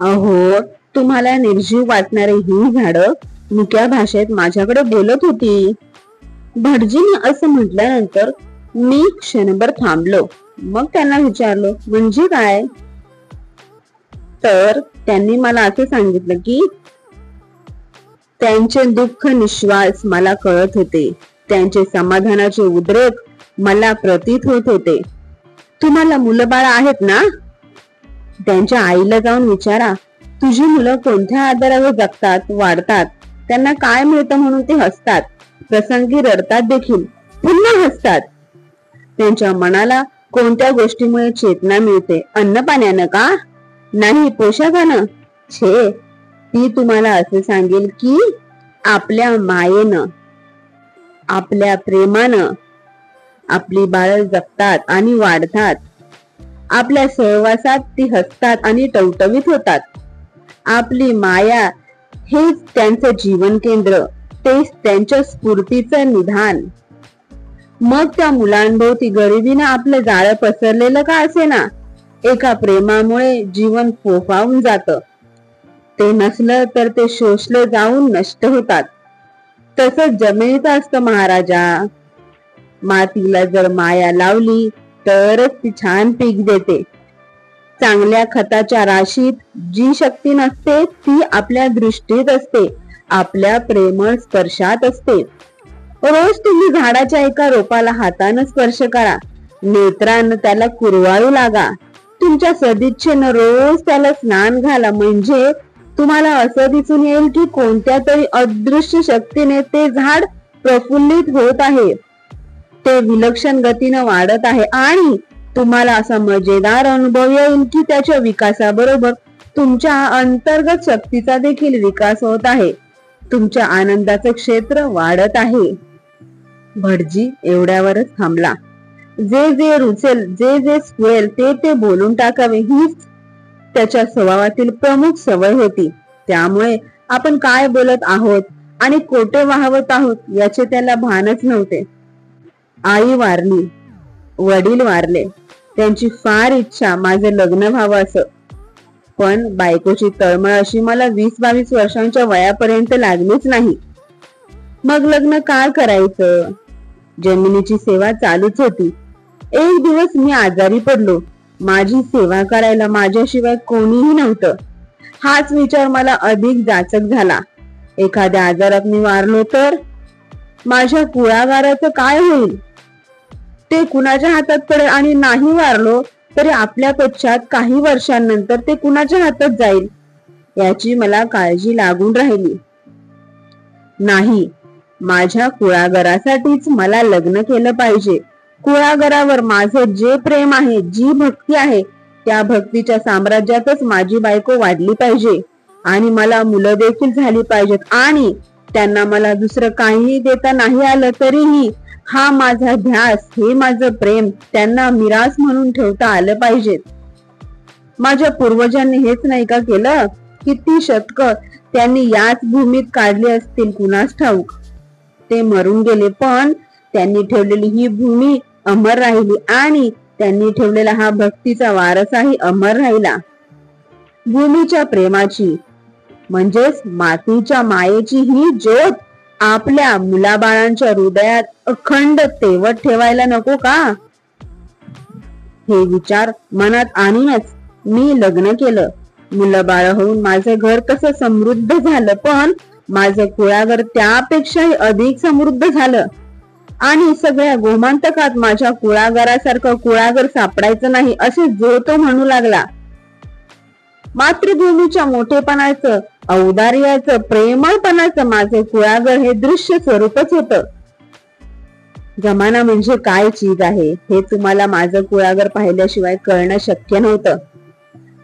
अहो, तुम्हाला निर्जीव वाटणारी ही झाडं मुक्या भाषेत माझ्याकडे बोलत होती. भटजीने असं म्हटल्यानंतर मी क्षणभर थांबलो. मग त्यांना विचारलो, म्हणजे काय? तर त्यांनी मला असं सांगितलं की त्यांचे दुःख निश्वास मला कळत होते, त्यांचे समाधानाचे उद्रेक मला प्रतीत होत होते. तुम्हाला मुलं बाळ आहेत ना? त्यांच्या आईला जाऊन विचारा, तुझी मुलं कोणत्या आधारावर जगतात, वाढतात, त्यांना काय मिळतं म्हणून ते हसतात, प्रसंगी रडतात देखील, पुन्हा हसतात. त्यांच्या मनाला कोणत्या गोष्टीमुळे चेतना मिळते? अन्न पाण्यानं का? नाही, पोशाखानं? छे, ती तुम्हाला असे सांगेल की आपल्या मायेनं, आपल्या प्रेमानं आपली बाळ जगतात आणि वाढतात. आपल्या सहवासात ती हसतात आणि टवटवीत होतात. आपली माया हेच त्यांचं जीवन केंद्र, तेच त्यांच्या स्फूर्तीचं निधान. मग त्या मुलांभोवती गरिबीनं आपलं जाळं पसरलेलं का असेना, एका प्रेमामुळे जीवन फोफावून जातं. ते नसलं तर ते शोषलं जाऊन नष्ट होतात. तसंच जमिनीचं असतं महाराजा. मातीला जर माया लावली तरच ती छान पीक देते. चांगल्या खताच्या राशीत जी शक्ती नसते ती आपल्या दृष्टीत असते, आपल्या प्रेमळ स्पर्शात असते. रोज तुम्ही झाडाच्या एका रोपाला हातानं स्पर्श करा, नेत्रानं त्याला कुरवाळू लागा, तुमच्या सदिच्छेनं रोज त्याला स्नान घाला, म्हणजे तुम्हाला असं दिसून येईल की कोणत्या तरी अदृश्य शक्तीने ते झाड प्रफुल्लित होत आहे, ते विलक्षण गतीनं वाढत आहे आणि तुम्हाला असा मजेदार अनुभव येईल की त्याच्या विकासाबरोबर तुमच्या अंतर्गत शक्तीचा देखील विकास होत आहे, तुमच्या आनंदाचं क्षेत्र वाढत आहे. भटजी एवढ्यावरच थांबला. जे जे रुचेल, जे जे स्फुरेल ते ते बोलून टाकावे हीच त्याच्या स्वभावातील प्रमुख सवय होती. त्यामुळे आपण काय बोलत आहोत आणि कोठे वाहवत आहोत याचे त्याला भानच नव्हते. आई वारली, वडील वारले, त्यांची फार इच्छा माझं लग्न व्हावं असं, पण बायकोची तळमळ अशी मला 20-22 वर्षांच्या वयापर्यंत लागलीच नाही. मग लग्न का करायचं? जमिनीची सेवा चालूच होती. एक दिवस मी आजारी पडलो. माझी सेवा करायला माझ्याशिवाय कोणीही नव्हतं. हाच विचार मला अधिक जाचक झाला. एखाद्या आजारात मी वारलो तर माझ्या कुळागाराचं काय होईल? ते कुणाच्या हातात पडेल? आणि नाही वारलो तरी आपल्या पश्चात काही वर्षांनंतर ते कुणाच्या हातात जाईल याची मला काळजी लागून राहिली. नाही, माझ्या कुळागरासाठीच मला लग्न केलं पाहिजे. कुळागरावर माझं जे प्रेम आहे, जी भक्ती आहे, त्या भक्तीच्या साम्राज्यातच माझी बायको वाढली पाहिजे आणि मला मुलं देखील झाली पाहिजेत आणि त्यांना मला दुसरं काहीही देता नाही आलं तरीही हा माझा ध्यास, हे माझं प्रेम त्यांना मिरास म्हणून ठेवता आलं पाहिजेत. माझ्या पूर्वजांनी हेच नाही का केलं? किती शतकं त्यांनी याच भूमीत काढली असतील कुणास ठाऊक. ते मरून गेले पण त्यांनी ठेवलेली ही भूमी अमर राहिली आणि त्यांनी ठेवलेला हा भक्तीचा वारसाही अमर राहिला. भूमीच्या प्रेमाची म्हणजेच मातीच्या मायेची ही ज्योत आपल्या मुलाबाळांच्या हृदयात अखंड तेवत ठेवायला नको का? हे विचार मनात आणूनच मी लग्न केलं. मुलं बाळ होऊन माझं घर कसं समृद्ध झालं, पण माझं कुळागर त्यापेक्षाही अधिक समृद्ध झालं. आणि सगळ्या गोमांतकात माझ्या कुळागरासारखं कुळागर सापडायचं नाही असे जो तो म्हणू लागला. मातृभूमीच्या मोठेपणाचं, औदार्याचं, प्रेमळपणाचं माझे कुळागर हे दृश्य स्वरूपच होतं. जमाना म्हणजे काय चीज आहे हे तुम्हाला माझं कुळागर पाहिल्याशिवाय कळणं शक्य नव्हतं.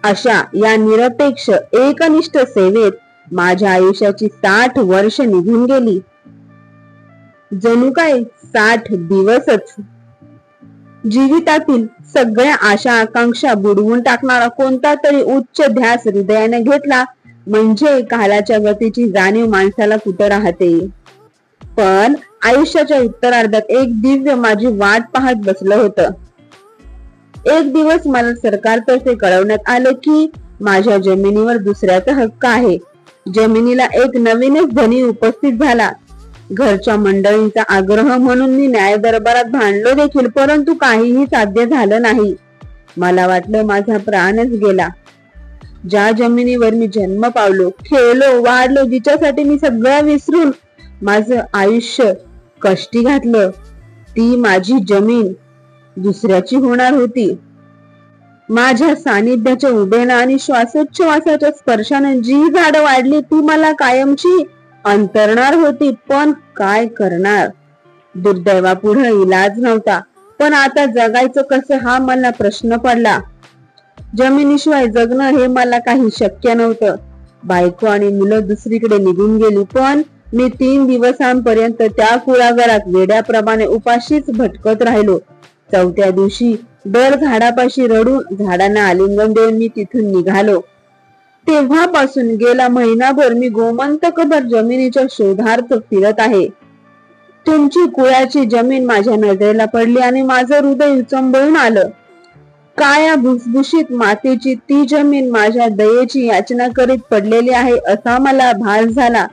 अशा या निरपेक्ष एकनिष्ठ सेवेत माझ्या आयुष्याची 60 वर्ष निघून गेली. जणू काय 60 दिवसच. जीवितातील सगळ्या आशा आकांक्षा बुडवून टाकणारा कोणता तरी उच्च ध्यास हृदयाने घेतला म्हणजे कालाच्या गतीची जाणीव माणसाला कुठं राहते. पण आयुष्याच्या उत्तरार्धात एक दिव्य माझी वाट पाहत बसलं होतं. एक दिवस मला सरकारतर्फे कळवण्यात आले की माझ्या जमिनीवर दुसऱ्याचा हक्क आहे. जमिनीला एक नवीनच धनी उपस्थित झाला. घरच्या मंडळींचा आग्रह म्हणून मी न्याय दरबारात भांडलो देखील, परंतु काहीही साध्य झालं नाही. मला वाटलं माझा प्राणच गेला. ज्या जमिनीवर मी जन्म पावलो, खेळलो, वाढलो, जिच्यासाठी मी सगळं विसरून माझं आयुष्य कष्टी घातलं, ती माझी जमीन दुसऱ्याची होणार होती. माझ्या सानिध्याच्या उभेनं आणि श्वासोच्छवासाच्या स्पर्शानं जी झाडं वाढली ती मला कायमची अंतरणार होती. पण काय करणार, दुर्दैवापुढे इलाज नव्हता. पण आता जगायचं कसं हा मला प्रश्न पडला. जमिनीशिवाय जगणं हे मला काही शक्य नव्हतं. बायको आणि मुलं दुसरीकडे निघून गेली, पण मी 3 दिवसांपर्यंत त्या कुळागरात वेड्याप्रमाणे उपाशीच भटकत राहिलो. 4थ्या दिवशी दर झाडापाशी रडून झाडांना आलिंगन देऊन मी तिथून निघालो. तेव्हापासून गेला महिनाभर मी गोमंतकभर जमिनीच्या शोधार्थ फिरत आहे. तुमची कुळाची जमीन माझ्या नजरेला पडली आणि माझं हृदय उचंबळून आलं. काया भुसभुशीत मातीची ती जमीन माझ्या दयेची याचना करीत पडलेली आहे असा मला भास झाला.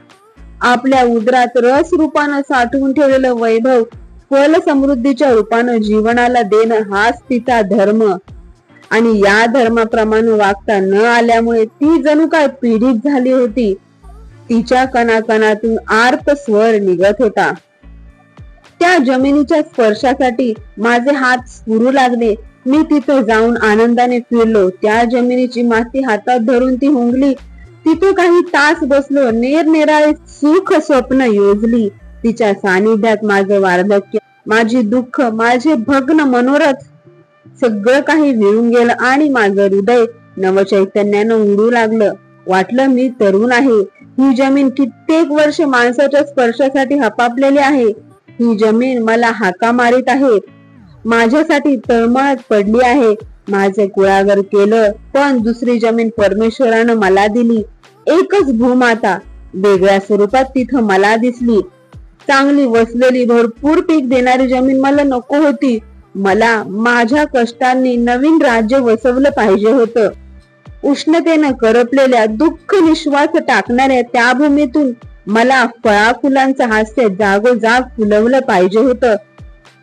आपल्या उदरात रस रूपानं साठवून ठेवलेलं वैभव फल समृद्धीच्या रूपानं जीवनाला देणं हाच तिचा धर्म. आणि या धर्माप्रमाणे वागता न आल्यामुळे ती जणू काय पीडित झाली होती. तिच्या कणाकणातून आर्त स्वर निघत होता. त्या जमिनीच्या स्पर्शासाठी माझे हात स्फुरू लागले. मी तिथं जाऊन आनंदाने फिरलो. त्या जमिनीची माती हातात धरून ती हुंगली. तिथे काही तास बसलो. निरनिराळे सुख स्वप्न योजली. तिच्या सानिध्यात माझं वार्धक्य, माझी दुःख, माझे भग्न मनोरथ सगळं काही विरून गेलं आणि माझं हृदय नवचैतन्यानं उडू लागलं. वाटलं मी तरुण आहे. ही जमीन कित्येक वर्ष माणसाच्या स्पर्शासाठी हपापलेली आहे. ही जमीन मला हाका मारित आहे, माझ्यासाठी तळमळत पडली आहे. माझे कुळागर केलं, पण दुसरी जमीन परमेश्वरानं मला दिली. एकच भूमाता वेगळ्या स्वरूपात तिथं मला दिसली. चांगली वसलेली भरपूर पीक देणारी जमीन मला नको होती. मला माझ्या कष्टांनी नवीन राज्य वसवलं पाहिजे होतं. उष्णतेनं करपलेल्या, दुःख निश्वास टाकणाऱ्या त्या भूमीतून मला फळा फुलांचं हास्य जागोजाग फुलवलं पाहिजे होतं.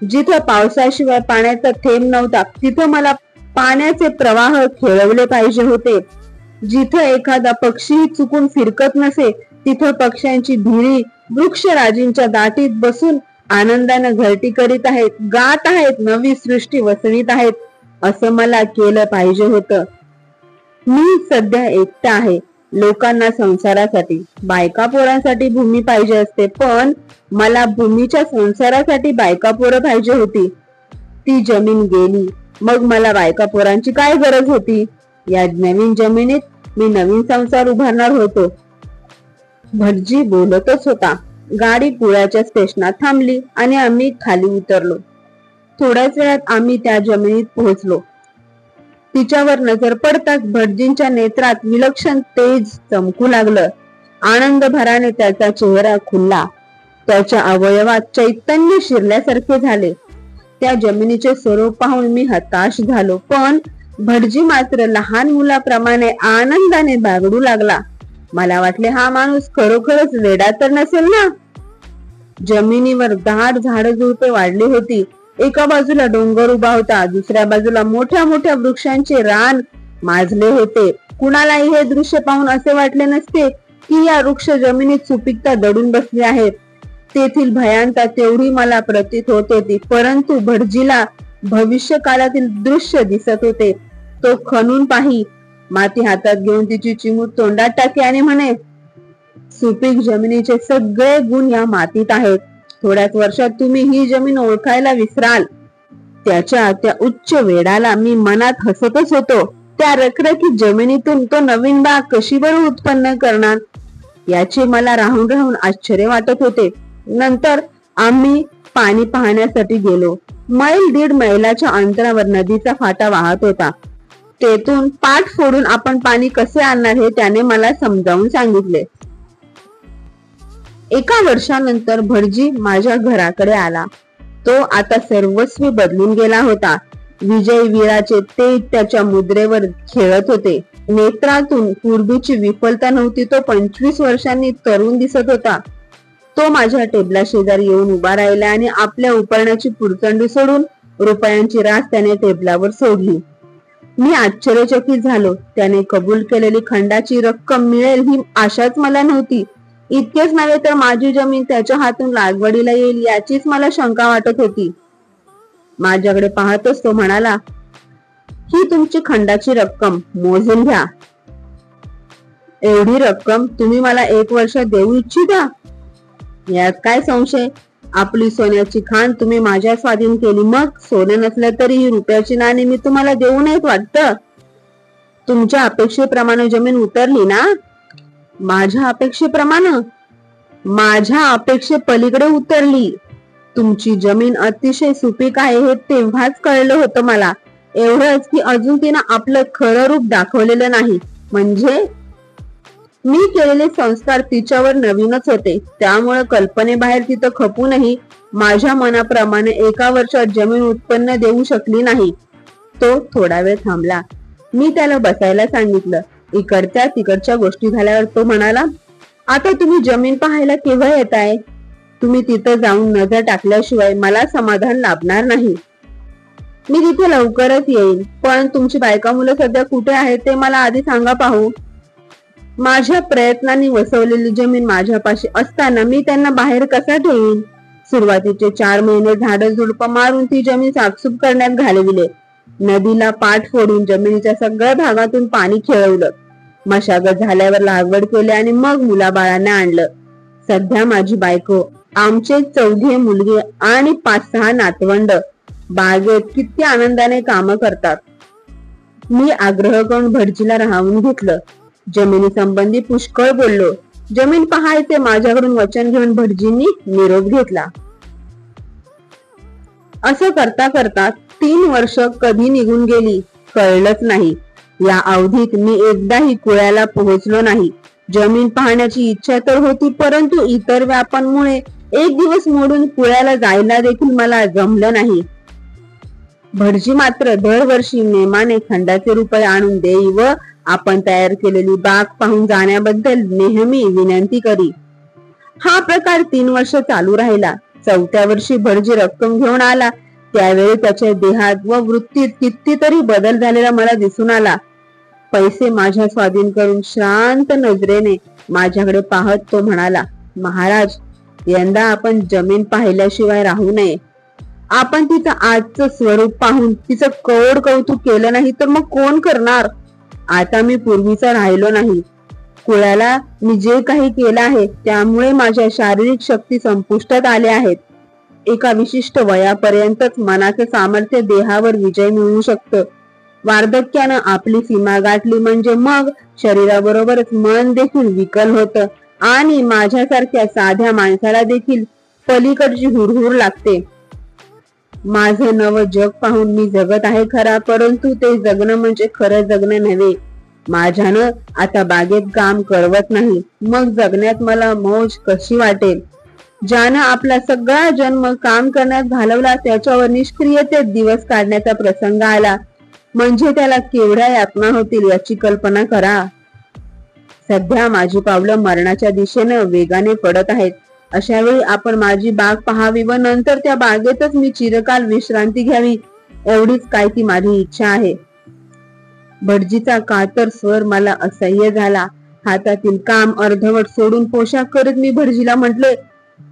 जिथं पावसाशिवाय पाण्याचा थेंब नव्हता तिथं मला पाण्याचे प्रवाह खेळवले पाहिजे होते. जिथं एखादा पक्षी चुकून फिरकत नसे तिथं पक्ष्यांची भिरी वृक्षराजींच्या दाटीत बसून आनंदानं घरटी करीत आहेत, गात आहेत, नवी सृष्टी वसवीत आहेत, असं मला केलं पाहिजे होतं. मी सध्या एकटा आहे. लोकांना संसारासाठी, बायका पोरांसाठी भूमी पाहिजे असते, पण मला भूमीच्या संसारासाठी बायका पोरं पाहिजे होती. ती जमीन गेली, मग मला बायका पोरांची काय गरज होती? या नवीन जमिनीत मी नवीन संसार उभारणार होतो. भटजी बोलतच होता. गाडी पुण्याच्या स्टेशनात थांबली आणि आम्ही खाली उतरलो. थोड्याच वेळात आम्ही त्या जमिनीत पोहोचलो. तिच्यावर नजर पडताच भटजींच्या नेत्रात विलक्षण तेज चमकू लागलं. आनंद भराने त्याचा चेहरा खुलला. त्याच्या अवयवात चैतन्य शिरल्यासारखे झाले. त्या जमिनीचे स्वरूप पाहून मी हताश झालो, पण भटजी मात्र लहान मुलाप्रमाणे आनंदाने बागडू लागला. मला वाटले हा माणूस खरोखरच वेडा तर नसेल ना. जमिनीवर दाट झाडं झुडपे वाढली होती. एका बाजूला डोंगर उभा होता, दुसऱ्या बाजूला मोठ्या मोठ्या वृक्षांचे रान माजले होते. कुणालाही हे दृश्य पाहून असे वाटले नसते की या वृक्ष जमिनीत सुपीकता दडून बसली आहे. तेथील भयांता तेवढी मला प्रतीत होत होती, परंतु भटजीला भविष्य काळातील दृश्य दिसत होते. तो खणून पाही, माती हातात घेऊन तिची चिमूट तोंडात टाके आणि म्हणे, सुपीक जमिनीचे सगळे गुण या मातीत आहेत. थोड्याच वर्षात तुम्ही ही जमीन ओळखायला विसराल. त्याच्या त्या उच्च वेडाला मी मनात हसतच होतो. त्या रखरखीत जमिनीतून तो नवीन बाग कशी बरं उत्पन्न करणार याचे मला राहून राहून आश्चर्य वाटत होते. नंतर आम्ही पाणी पाहण्यासाठी गेलो. मैल 1.5 मैलाच्या अंतरावर नदीचा फाटा वाहत होता. तेथून पाठ फोडून आपण पाणी कसे आणणार हे त्याने मला समजावून सांगितले. एका वर्षानंतर भटजी माझ्या घराकडे आला. तो आता सर्वस्वी बदलून गेला होता. विजय वीराचे तेज त्याच्या मुद्रेवर खेळत होते. नेत्रातून पूर्वीची विफलता नव्हती. तो 25 वर्षांनी तरुण दिसत होता. तो माझ्या टेबला शेजारी येऊन उभा राहिला आणि आपल्या उपरण्याची पुरचंडी सोडून रुपयांची रास त्याने टेबलावर सोडली. मी आश्चर्यचकित झालो. त्याने कबूल केलेली खंडाची रक्कम मिळेल ही आशाच मला नव्हती. इतकेच नव्हे तर माझी जमीन त्याच्या हातून लागवडीला येईल याचीच मला शंका वाटत होती. माझ्याकडे पाहतच तो म्हणाला, ही तुमची खंडाची रक्कम, मोजून घ्या. एवढी रक्कम तुम्ही मला 1 वर्षात देऊ इच्छिता? यात काय संशय. आपली सोन्याची खाण तुम्ही माझ्या स्वाधीन केली, मग सोनं नसलं तरी ही रुपयाची नाणी मी तुम्हाला देऊ नयेत वाटतं? तुमच्या अपेक्षेप्रमाणे जमीन उतरली ना? माझ्या अपेक्षेप्रमाणे? माझ्या अपेक्षे पलीकडे उतरली. तुमची जमीन अतिशय सुपीक आहे हे तेव्हाच कळलं होतं मला. एवढंच की अजून तिनं आपलं खरं रूप दाखवलेलं नाही. म्हणजे मी केलेले संस्कार तिच्यावर नवीनच होते. त्यामुळे कल्पनेबाहेर तिथं खपूनही माझ्या मनाप्रमाणे 1 वर्षात जमीन उत्पन्न देऊ शकली नाही. तो थोडा वेळ थांबला. मी त्याला बसायला सांगितलं. इकडच्या तिकडच्या गोष्टी झाल्यावर तो म्हणाला, आता तुम्ही जमीन पाहायला केव्हा येताय? तुम्ही तिथं जाऊन नजर टाकल्याशिवाय मला समाधान लाभणार नाही. मी तिथे लवकरच येईन, पण तुमची बायका मुलं सध्या कुठे आहेत ते मला आधी सांगा पाहू. माझ्या प्रयत्नांनी वसवलेली जमीन माझ्यापाशी असताना मी त्यांना बाहेर कसा ठेवीन? सुरुवातीचे 4 महिने झाडं झुडपं मारून ती जमीन साफसूफ करण्यात घालविले. नदीला पाठ फोडून जमिनीच्या सगळ्या भागातून पाणी खेळवलं. मशागत झाल्यावर लागवड केली आणि मग मुलाबाळांना आणलं. सध्या माझी बायको, आमचे 4 मुलगे आणि 5-6 नातवंड बागेत किती आनंदाने काम करतात. मी आग्रह करून भटजीला राहून घेतलं. जमिनी संबंधी पुष्कळ बोललो. जमीन पाहायचे माझ्याकडून वचन घेऊन भटजींनी निरोप घेतला. असं करता करता 3 वर्ष कधी निघून गेली कळलंच नाही. या अवधीत मी एकदाही कुळ्याला पोहोचलो नाही. जमीन पाहण्याची इच्छा तर होती, परंतु इतर व्यापांमुळे एक दिवस मोडून कुळ्याला जायला देखील मला जमलं नाही. भटजी मात्र दरवर्षी नेमाने खंडाचे रुपये आणून देई व आपण तयार केलेली बाग पाहून जाण्याबद्दल नेहमी विनंती करी. हा प्रकार 3 वर्ष चालू राहिला. 4थ्या वर्षी भटजी रक्कम घेऊन आला. त्यावेळी त्याच्या देहात व वृत्तीत कितीतरी बदल झालेला मला दिसून आला. पैसे माझ्या स्वाधीन करून शांत नजरेने माझ्याकडे पाहत तो म्हणाला, महाराज, यंदा आपण जमीन पाहिल्याशिवाय राहू नये. आपण तिचं आजचं स्वरूप पाहून तिचं कौड कौतुक केलं नाही तर मग कोण करणार? आता मी पूर्वीचा राहिलो नाही. कुळाला मी जे काही केलं आहे त्यामुळे माझ्या शारीरिक शक्ती संपुष्टात आल्या आहेत. एका विशिष्ट वयापर्यंतच मनाचं सामर्थ्य देहावर विजय मिळवू शकतं. वार्धक्यानं आपली सीमा गाठली म्हणजे मग शरीराबरोबरच मन देखील विकल होतं आणि माझ्यासारख्या साध्या माणसाला देखील पलीकडची हुरहुर लागते. माझं नवं जग पाहून मी जगत आहे खरा, परंतु ते जगणं म्हणजे खरं जगणं नव्हे. माझ्यानं आता बागेत काम करवत नाही, मग जगण्यात मला मौज कशी वाटेल? ज्यानं आपला सगळा जन्म काम करण्यात घालवला त्याच्यावर निष्क्रियतेत दिवस काढण्याचा प्रसंग आला म्हणजे त्याला केवढ्या यातना होतील याची कल्पना करा. सध्या माझी पावलं मरणाच्या दिशेनं वेगाने पडत आहेत. अशा वेळी आपण माझी बाग पाहावी व नंतर त्या बागेतच मी चिरकाल विश्रांती घ्यावी, एवढीच काय ती माझी इच्छा आहे. भटजीचा कातर स्वर मला असह्य झाला. हातातील काम अर्धवट सोडून पोशाख करत मी भटजीला म्हटले,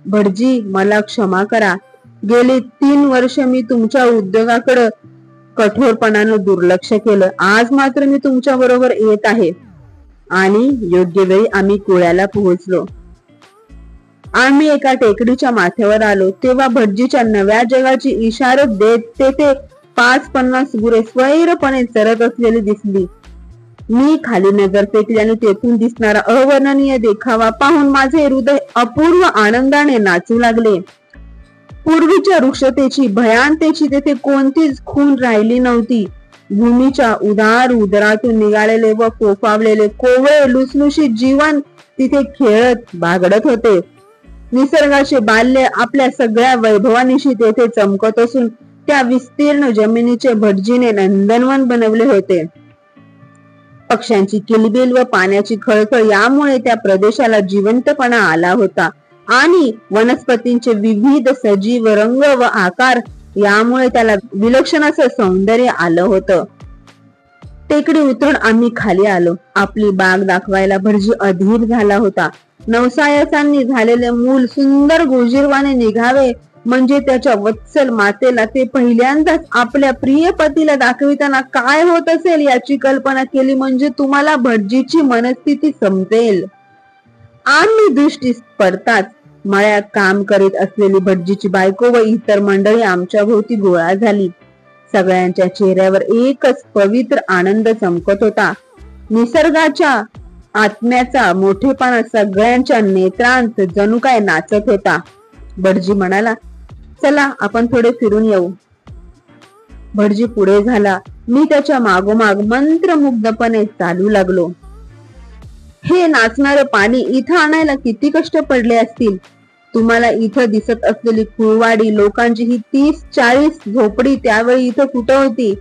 भटजी, मला क्षमा करा. गेली 3 वर्ष मी तुमच्या उद्योगाकडे कठोरपणानं दुर्लक्ष केलं. आज मात्र मी तुमच्या बरोबर येत आहे. आणि योग्य वेळी आम्ही कुळ्याला पोहोचलो. आम्ही एका टेकडीच्या माथ्यावर आलो तेव्हा भटजीच्या नव्या जगाची इशारत देत तेथे 5-50 गुरे स्वैरपणे चरत असलेली दिसली. मी खाली नजर फेकली आणि तेथून दिसणारा अवर्णनीय देखावा पाहून माझे हृदय अपूर्व आनंदाने नाचू लागले. पूर्वीच्या वृक्षतेची, भयांतेची तेथे कोणतीच खून राहिली नव्हती. भूमीच्या उदार उदरातून निघालेले व फोफावलेले कोवळे लुसलुशीत जीवन तिथे खेळत बागडत होते. निसर्गाचे बाल्य आपल्या सगळ्या वैभवानिशी तेथे चमकत असून त्या विस्तीर्ण जमिनीचे भटजीने नंदनवन बनवले होते. पक्ष्यांची किलबिल व पाण्याची खळखळ यामुळे त्या प्रदेशाला जिवंतपणा आला होता आणि वनस्पतींचे विविध सजीव रंग व आकार यामुळे त्याला विलक्षण असं सौंदर्य आलं होतं. टेकडी उतरून आम्ही खाली आलो. आपली बाग दाखवायला भटजी अधीर झाला होता. नवसायासांनी झालेले मूल सुंदर गोजीरवाने निघावे म्हणजे त्याच्या वत्सल मातेला ते पहिल्यांदाच आपल्या प्रिय पतीला दाखविताना काय होत असेल याची कल्पना केली म्हणजे तुम्हाला भटजीची मनस्थिती समजेल. आम्ही दृष्टी पडताच मळ्यात काम करीत असलेली भटजीची बायको व इतर मंडळी आमच्या भोवती गोळा झाली. सगळ्यांच्या चेहऱ्यावर एकच पवित्र आनंद चमकत होता. निसर्गाच्या आत्म्याचा मोठेपणा सगळ्यांच्या नेत्रांत जणू काय नाचत होता. भटजी म्हणाला, चला आपण थोडे फिरून येऊ. भटजी पुढे झाला. मी त्याच्या मागोमाग मंत्रमुग्धपणे चालू लागलो. हे नाचणारं पाणी इथं आणायला किती कष्ट पडले असतील. तुम्हाला इथं दिसत असलेली कुळवाडी लोकांची ही 30-40 झोपडी त्यावेळी इथं कुठं होती.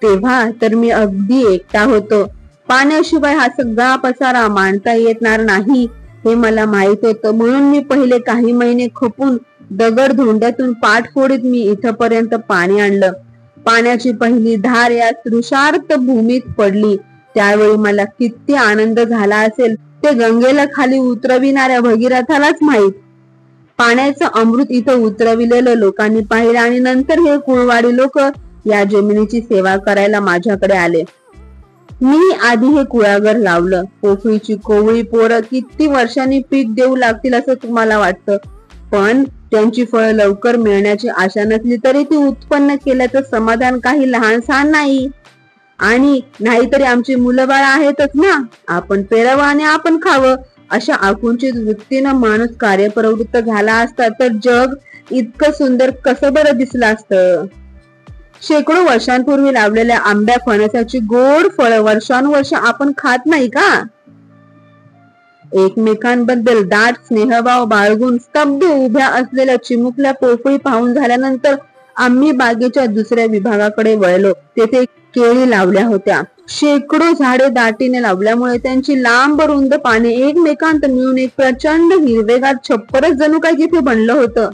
तेव्हा तर मी अगदी एकटा होतो. पाण्याशिवाय हा सगळा पसारा मांडता येणार नाही हे मला माहित होतं. म्हणून मी पहिले काही महिने खपून दगड धोंड्यातून पाठ फोडीत मी इथपर्यंत पाणी आणलं. पाण्याची पहिली धार या तृषार्त भूमीत पडली त्यावेळी मला किती आनंद झाला असेल ते गंगेला खाली उतरविणाऱ्या भगीरथालाच माहित. पाण्याचं अमृत इथं उतरविलेलं लोकांनी पाहिलं आणि नंतर हे कुळवाडी लोक या जमिनीची सेवा करायला माझ्याकडे आले. मी आधी हे कुळागर लावलं. पोफळीची कोवळी पोरं किती वर्षांनी पीक देऊ लागतील असं तुम्हाला वाटतं, पण त्यांची फळं लवकर मिळण्याची आशा नसली तरी ती उत्पन्न केल्याचं समाधान काही लहानसहान नाही. आणि नाहीतरी आमची मुलं बाळ आहेतच ना, आपण पेरावं आणि आपण खावं अशा आकुंचित वृत्तीनं माणूस कार्यप्रवृत्त झाला असता तर जग इतकं सुंदर कसं बरं दिसलं असतं. शेकडो वर्षांपूर्वी लावलेल्या आंब्या फणसाची गोड फळं वर्षानुवर्ष आपण खात नाही का. एकमेकांबद्दल दाट स्नेहभाव बाळगून स्तब्ध उभ्या असलेल्या चिमुकल्या पोफळी पाहून झाल्यानंतर आम्ही बागेच्या दुसऱ्या विभागाकडे वळलो. तेथे केळी लावल्या होत्या. शेकडो झाडे दाटीने लावल्यामुळे त्यांची लांब रुंद पाने एकमेकांत मिळून एक प्रचंड हिरवेगार छप्परच जणू काय तिथे बनलं होतं.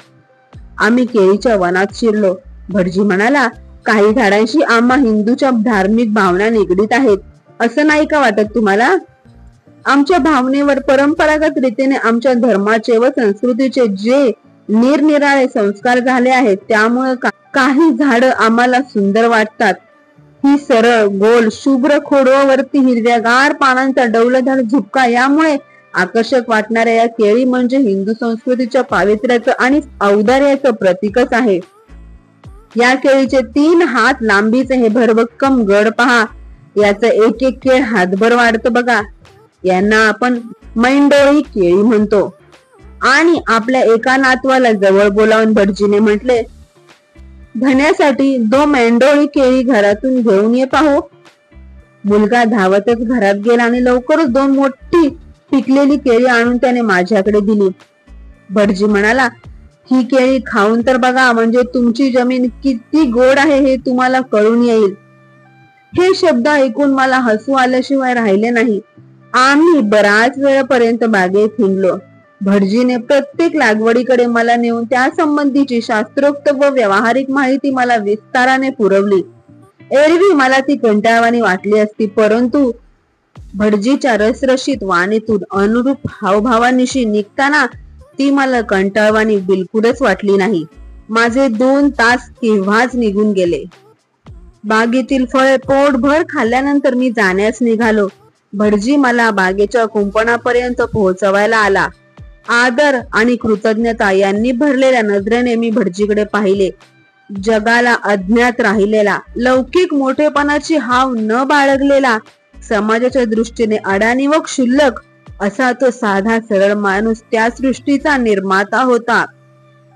आम्ही केळीच्या वनात शिरलो. भटजी म्हणाला, काही झाडांशी आम्हा हिंदूच्या धार्मिक भावना निगडीत आहेत असं नाही का वाटत तुम्हाला. आमच्या भावनेवर परंपरागत रीतीने आमच्या धर्माचे व संस्कृतीचे जे निरनिराळे संस्कार झाले आहेत त्यामुळे काही झाडं आम्हाला सुंदर वाटतात. ही सरळ गोल शुभ्र खोडवावरती हिरव्यागार पानांचा डौलदार झुपका यामुळे आकर्षक वाटणाऱ्या या केळी म्हणजे हिंदू संस्कृतीच्या पावित्र्याचं आणि औदार्याचं प्रतीकच आहे. या केळीचे 3 हात लांबीचे हे भरभक्कम गड पहा. याचं एक एक केळ हातभर वाढतं बघा. यांना आपण मैंडोळी केळी म्हणतो. आणि आपल्या एका नातवाला जवळ बोलावून भटजीने म्हटले, धन्यासाठी 2 मेंढोळी केळी घरातून घेऊन ये पाहू. मुलगा धावतच घरात गेला आणि लवकरच 2 मोठी पिकलेली केळी आणून त्याने माझ्याकडे दिली. भटजी म्हणाला, ही केळी खाऊन तर बघा म्हणजे तुमची जमीन किती गोड आहे हे तुम्हाला कळून येईल. हे शब्द ऐकून मला हसू आल्याशिवाय राहिले नाही. आम्ही बराच वेळपर्यंत बागेत हिंडलो. भटजीने प्रत्येक लागवडीकडे मला नेऊन त्या संबंधीची शास्त्रोक्त व व्यावहारिक माहिती मला विस्ताराने पुरवली. एरवी मला ती कंटाळवाणी वाटली असती, परंतु भटजीच्या रसरशीत वाणीतून अनुरूप हावभावानिशी निघताना ती मला कंटाळवाणी बिलकुलच वाटली नाही. माझे 2 तास केव्हाच निघून गेले. बागेतील फळे पोटभर खाल्ल्यानंतर मी जाण्यास निघालो. भटजी मला बागेच्या कुंपणापर्यंत पोहोचवायला आला. आदर आणि कृतज्ञता यांनी भरलेल्या नजरेने मी भटजीकडे पाहिले. जगाला अज्ञात राहिलेला, लौकिक मोठेपणाची हाव न बाळगलेला, समाजाच्या दृष्टीने अडाणी व क्षुल्लक असा तो साधा सरळ माणूस त्या सृष्टीचा निर्माता होता.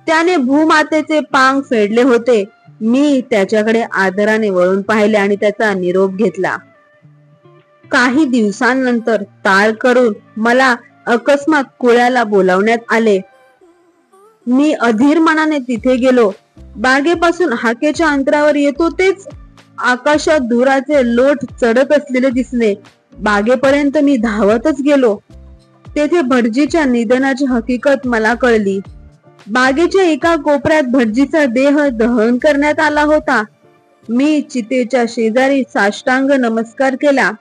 त्याने भूमातेचे पांग फेडले होते. मी त्याच्याकडे आदराने वळून पाहिले आणि त्याचा निरोप घेतला. काही दिवसांनंतर ताळ करून मला अकस्मात कुळ्याला बोलावण्यात आले. मी अधीर मनाने तिथे गेलो. बागेपासून हाकेच्या अंतरावर येतो तेच आकाशात धुराचे लोट चढत असलेले दिसले. बागेपर्यंत मी धावतच गेलो. तेथे भटजीच्या निधनाची हकीकत मला कळली. बागेच्या एका कोपऱ्यात भटजीचा देह दहन करण्यात आला होता. मी चितेच्या शेजारी साष्टांग नमस्कार केला.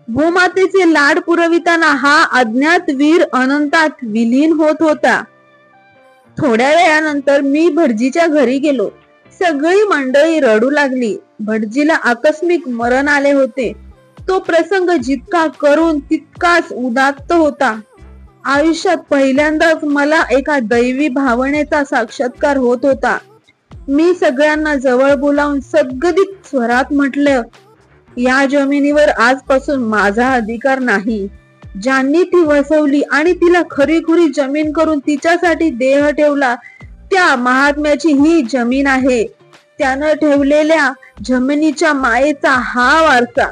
भूमातेचे लाड पुरविताना हा अज्ञात वीर अनंतात विलीन होत होता. थोड्या वेळानंतर मी भटजीच्या घरी गेलो. सगळी मंडळी रडू लागली. भटजीला आकस्मिक मरण आले होते. तो प्रसंग जितका करून तितकाच उदात्त होता. आयुष्यात पहिल्यांदाच मला एका दैवी भावनेचा साक्षात्कार होत होता. मी सगळ्यांना जवळ बोलावून सद्गदित स्वरात म्हटलं, या जमिनीवर आजपासून माझा अधिकार नाही. ज्यांनी ती वसवली आणि तिला खरीखुरी जमीन करून तिच्यासाठी देह ठेवला, त्या महात्म्याची ही जमीन आहे. त्यानं ठेवलेल्या जमिनीच्या मायेचा हा वारसा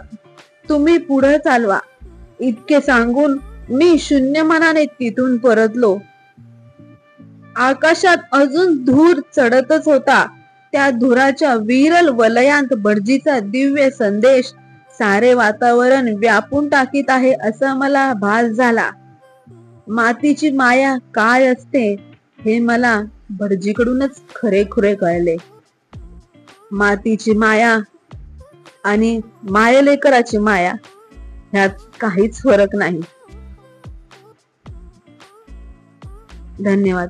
तुम्ही पुढे चालवा. इतके सांगून मी शून्य मनाने तिथून परतलो. आकाशात अजून धूर चढतच होता. त्या धुराच्या विरल वलयांत भटजीचा दिव्य संदेश सारे वातावरण व्यापून टाकीत आहे असा मला भास झाला. मातीची माया काय असते हे मला भटजीकडूनच खरेखुरे कळले. मातीची माया आणि मायलेकराची माया ह्यात काहीच फरक नाही. धन्यवाद.